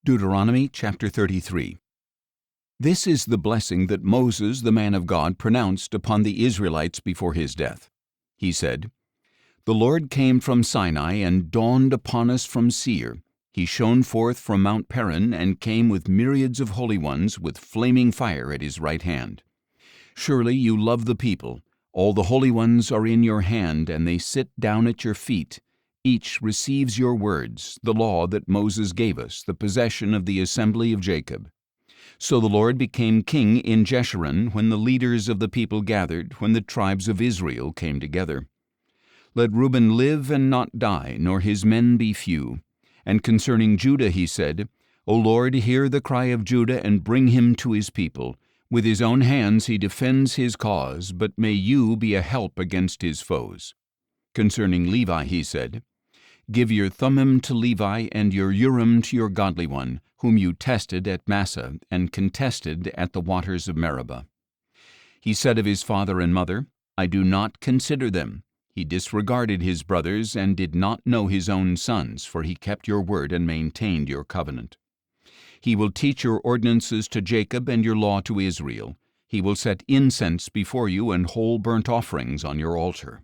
Deuteronomy chapter 33. This is the blessing that Moses, the man of God, pronounced upon the Israelites before his death. He said, "The Lord came from Sinai and dawned upon us from Seir. He shone forth from Mount Paran and came with myriads of holy ones with flaming fire at his right hand. Surely you love the people. All the holy ones are in your hand, and they sit down at your feet. Each receives your words, the law that Moses gave us, the possession of the assembly of Jacob." So the Lord became king in Jeshurun when the leaders of the people gathered, when the tribes of Israel came together. "Let Reuben live and not die, nor his men be few." And concerning Judah he said, "O Lord, hear the cry of Judah and bring him to his people. With his own hands he defends his cause, but may you be a help against his foes." Concerning Levi he said, "Give your Thummim to Levi and your Urim to your godly one, whom you tested at Massah and contested at the waters of Meribah." He said of his father and mother, "I do not consider them." He disregarded his brothers and did not know his own sons, for he kept your word and maintained your covenant. He will teach your ordinances to Jacob and your law to Israel. He will set incense before you and whole burnt offerings on your altar.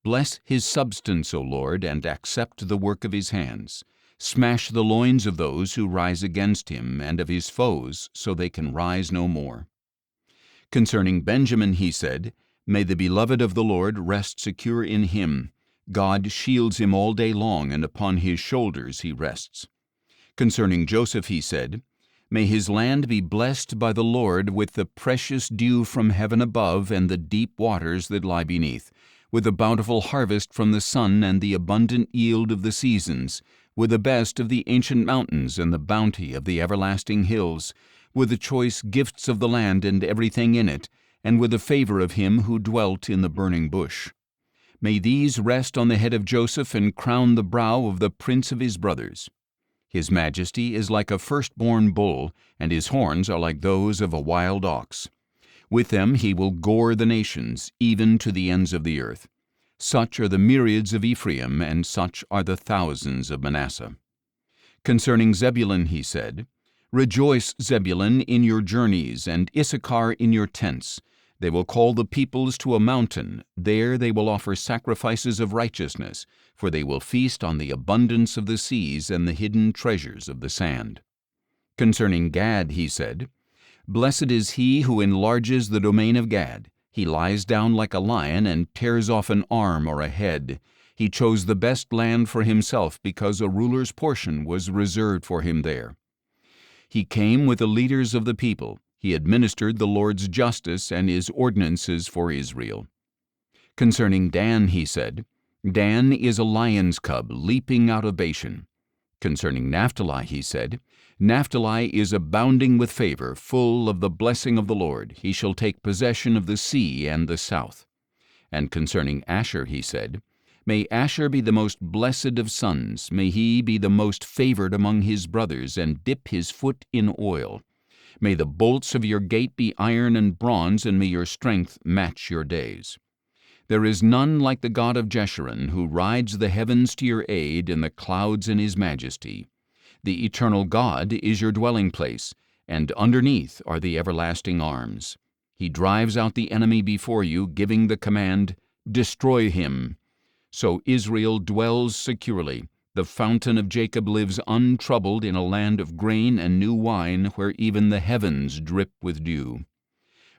Bless his substance, O Lord, and accept the work of his hands. Smash the loins of those who rise against him and of his foes, so they can rise no more. Concerning Benjamin he said, "May the beloved of the Lord rest secure in him. God shields him all day long, and upon his shoulders he rests." Concerning Joseph he said, "May his land be blessed by the Lord with the precious dew from heaven above and the deep waters that lie beneath, with a bountiful harvest from the sun and the abundant yield of the seasons, with the best of the ancient mountains and the bounty of the everlasting hills, with the choice gifts of the land and everything in it, and with the favor of him who dwelt in the burning bush. May these rest on the head of Joseph and crown the brow of the prince of his brothers. His majesty is like a firstborn bull, and his horns are like those of a wild ox. With them he will gore the nations, even to the ends of the earth. Such are the myriads of Ephraim, and such are the thousands of Manasseh." Concerning Zebulun he said, "Rejoice, Zebulun, in your journeys, and Issachar in your tents. They will call the peoples to a mountain. There they will offer sacrifices of righteousness, for they will feast on the abundance of the seas and the hidden treasures of the sand." Concerning Gad he said, "Blessed is he who enlarges the domain of Gad. He lies down like a lion and tears off an arm or a head. He chose the best land for himself because a ruler's portion was reserved for him there. He came with the leaders of the people. He administered the Lord's justice and his ordinances for Israel." Concerning Dan he said, "Dan is a lion's cub leaping out of Bashan." Concerning Naphtali he said, "Naphtali is abounding with favor, full of the blessing of the Lord. He shall take possession of the sea and the south." And concerning Asher he said, "May Asher be the most blessed of sons. May he be the most favored among his brothers, and dip his foot in oil. May the bolts of your gate be iron and bronze, and may your strength match your days. There is none like the God of Jeshurun, who rides the heavens to your aid, and the clouds in his majesty. The eternal God is your dwelling place, and underneath are the everlasting arms. He drives out the enemy before you, giving the command, 'Destroy him.' So Israel dwells securely. The fountain of Jacob lives untroubled in a land of grain and new wine, where even the heavens drip with dew.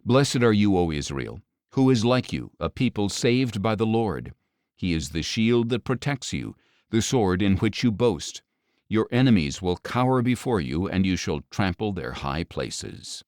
Blessed are you, O Israel. Who is like you, a people saved by the Lord? He is the shield that protects you, the sword in which you boast. Your enemies will cower before you, and you shall trample their high places."